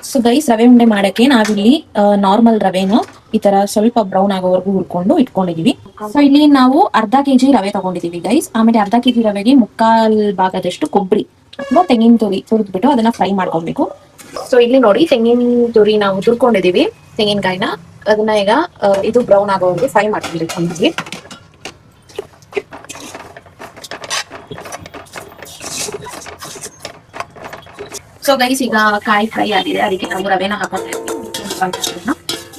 So guys, ರವೆ ಉಂಡೆ ಮಾಡಕ್ಕೆ ನಾವಿಲ್ಲಿ ನಾರ್ಮಲ್ ರವೆನ ಈ ತರ ಸ್ವಲ್ಪ ಬ್ರೌನ್ ಆಗೋವರೆಗೂ ಹುರ್ಕೊಂಡು ಇಟ್ಕೊಂಡಿದೀವಿ. ಸೊ ಇಲ್ಲಿ ನಾವು ಅರ್ಧ ಕೆಜಿ ರವೆ ತಗೊಂಡಿದೀವಿ ಗೈಸ್. ಆಮೇಲೆ ಅರ್ಧ ಕೆಜಿ ರವೆಗೆ ಮುಕ್ಕಾಲ್ ಭಾಗದಷ್ಟು ಕೊಬ್ಬರಿ ಅಥವಾ ತೆಂಗಿನ ತುರಿ ತುರಿದ್ಬಿಟ್ಟು ಅದನ್ನ ಫ್ರೈ ಮಾಡ್ಕೊಬೇಕು. ಸೊ ಇಲ್ಲಿ ನೋಡಿ, ತೆಂಗಿನ ತುರಿ ನಾವು ತುರ್ಕೊಂಡಿದೀವಿ, ತೆಂಗಿನಕಾಯಿನ. ಅದನ್ನ ಈಗ ಇದು ಬ್ರೌನ್ ಆಗೋವರೆಗೂ ಫ್ರೈ ಮಾಡ್ಕೊಬೇಕು ನಮಗೆ. ಸೊ ಗೈಸ್, ಈಗ ಕಾಯಿ ಫ್ರೈ ಆಗಿದೆ, ಅದಕ್ಕೆ ನಾವು ರವೆನ ಹಾಕೋಣ.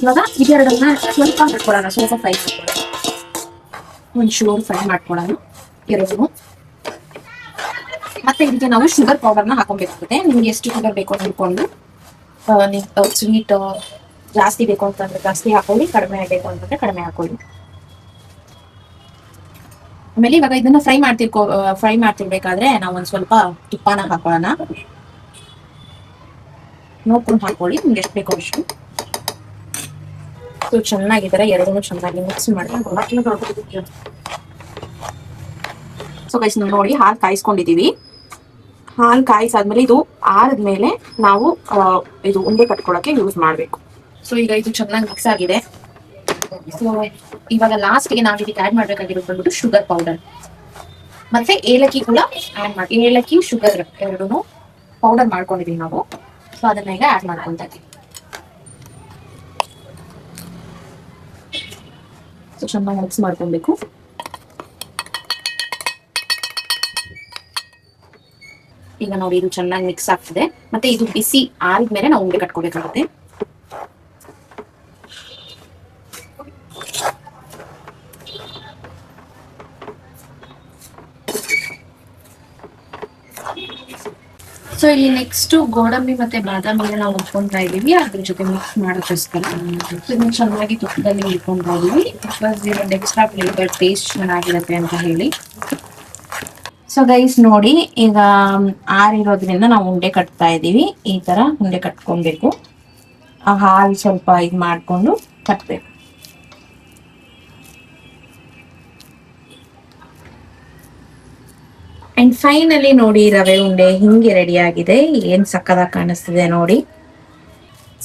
ಇವಾಗ ಇದೆರಡನ್ನ ಸ್ವಲ್ಪ ಹಾಕೊಳ್ಳೋಣ, ಸ್ವಲ್ಪ ಫ್ರೈ ಮಾಡ್ಕೊಳ್ಳೋಣ, ಒಂಚೂರು ಫ್ರೈ ಮಾಡ್ಕೊಳ್ಳೋಣ ಎರಡು. ಮತ್ತೆ ಇದಕ್ಕೆ ನಾವು ಶುಗರ್ ಪೌಡರ್ನ ಹಾಕೊಬೇಕಾಗುತ್ತೆ. ನಿಮ್ಗೆ ಎಷ್ಟು ಶುಗರ್ ಬೇಕು ನೋಡ್ಕೊಂಡು, ಸ್ವೀಟ್ ಜಾಸ್ತಿ ಬೇಕು ಅಂತಂದ್ರೆ ಜಾಸ್ತಿ ಹಾಕೊಳ್ಳಿ, ಕಡಿಮೆ ಬೇಕು ಅಂತಂದ್ರೆ ಕಡಿಮೆ ಹಾಕೊಳ್ಳಿ. ಆಮೇಲೆ ಇವಾಗ ಇದನ್ನ ಫ್ರೈ ಮಾಡ್ತಿರ್ಬೇಕಾದ್ರೆ ನಾವು ಒಂದ್ ಸ್ವಲ್ಪ ತುಪ್ಪನ ಹಾಕೊಳ್ಳೋಣ. ನೋಡ್ಕೊಂಡು ಹಾಕೊಳ್ಳಿ, ನಿಮ್ಗೆ ಎಷ್ಟು ಬೇಕೋ ಅಷ್ಟು. ಸೊ ಚೆನ್ನಾಗಿದ್ದಾರೆ, ಎರಡನ್ನೂ ಚೆನ್ನಾಗಿ ಮಿಕ್ಸ್ ಮಾಡ್ಕೊಂಡು. ಸೊ ಗೈಸ್, ನೋಡಿ, ಹಾಲು ಕಾಯಿಸ್ಕೊಂಡಿದೀವಿ. ಹಾಲು ಕಾಯಿಸಾದ್ಮೇಲೆ ಇದು ಆರಿದ್ಮೇಲೆ ನಾವು ಇದು ಉಂಡೆ ಕಟ್ಕೊಳಕ್ಕೆ ಯೂಸ್ ಮಾಡ್ಬೇಕು. ಸೊ ಈಗ ಇದು ಚೆನ್ನಾಗಿ ಮಿಕ್ಸ್ ಆಗಿದೆ. ಸೊ ಇವಾಗ ಲಾಸ್ಟ್ಗೆ ನಾವು ಇದಕ್ಕೆ ಆಡ್ ಮಾಡ್ಬೇಕಾಗಿರೋದು ಬಂದ್ಬಿಟ್ಟು ಶುಗರ್ ಪೌಡರ್ ಮತ್ತೆ ಏಲಕ್ಕಿ ಕೂಡ ಆಡ್ ಮಾಡಿ. ಏಲಕ್ಕಿ ಶುಗರ್ ಎರಡೂ ಪೌಡರ್ ಮಾಡ್ಕೊಂಡಿದೀವಿ ನಾವು. ಸೊ ಅದನ್ನ ಈಗ ಆಡ್ ಮಾಡ್ಕೊಂತ ಇದ್ದೀವಿ. ಸೊ ಚೆನ್ನಾಗಿ ಮಿಕ್ಸ್ ಮಾಡ್ಕೊಬೇಕು. ಈಗ ನೋಡಿ, ಇದು ಚೆನ್ನಾಗಿ ಮಿಕ್ಸ್ ಆಗ್ತದೆ. ಮತ್ತೆ ಇದು ಬಿಸಿ ಆರಿದ್ಮೇಲೆ ನಾವು ಉಂಡೆ ಕಟ್ಕೋಬೇಕಾಗುತ್ತೆ. ಸೊ ಇಲ್ಲಿ ನೆಕ್ಸ್ಟ್ ಗೋಡಂಬಿ ಮತ್ತೆ ಬಾದಾಮಿ ನಾವು ಉಟ್ಕೊಂತಾ ಇದೀವಿ, ಅದ್ರ ಜೊತೆ ಮಿಕ್ಸ್ ಮಾಡೋಕ್ಕೋಸ್ಕರ ಇದನ್ನ ಚೆನ್ನಾಗಿ ತುಪ್ಪದಲ್ಲಿ ಇಟ್ಕೊಂತಾ ಇದೀವಿ. ಬಿಕಾಸ್ ಇದೊಂದು ಎಕ್ಸ್ಟ್ರಾ ಫ್ಲೇವರ್ ಟೇಸ್ಟ್ ಚೆನ್ನಾಗಿರುತ್ತೆ ಅಂತ ಹೇಳಿ. ಸೊ ಗೈಸ್ ನೋಡಿ, ಈಗ ಆರಿರೋದ್ರಿಂದ ನಾವು ಉಂಡೆ ಕಟ್ತಾ ಇದೀವಿ. ಈ ತರ ಉಂಡೆ ಕಟ್ಕೊಬೇಕು. ಆ ಹಾಲು ಸ್ವಲ್ಪ ಇದು ಮಾಡ್ಕೊಂಡು ಕಟ್ಬೇಕು. ಅಂಡ್ ಫೈನಲಿ ನೋಡಿ, ರವೆ ಉಂಡೆ ಹಿಂಗೆ ರೆಡಿ ಆಗಿದೆ. ಏನ್ ಸಕ್ಕದಾಗಿ ಕಾಣಿಸ್ತಿದೆ ನೋಡಿ.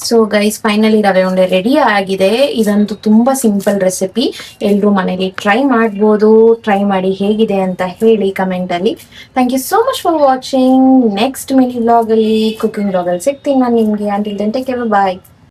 ಸೊ ಗೈಸ್, ಫೈನಲಿ ರವೆ ಉಂಡೆ ರೆಡಿ ಆಗಿದೆ. ಇದಂತೂ ತುಂಬಾ ಸಿಂಪಲ್ ರೆಸಿಪಿ, ಎಲ್ರು ಮನೇಲಿ ಟ್ರೈ ಮಾಡ್ಬೋದು. ಟ್ರೈ ಮಾಡಿ ಹೇಗಿದೆ ಅಂತ ಹೇಳಿ ಕಮೆಂಟ್ ಅಲ್ಲಿ. Thank you so much for watching. Next mini vlog ಅಲ್ಲಿ, ಕುಕಿಂಗ್ ವ್ಲಾಗ್ ಅಲ್ಲಿ ಸಿಗ್ತೀನಿ ನಾನು ನಿಮ್ಗೆ. ಅಂಟಿಲ್ ದೆನ್ ಟೇಕ್ ಕೇರ್, ಬಾಯ್.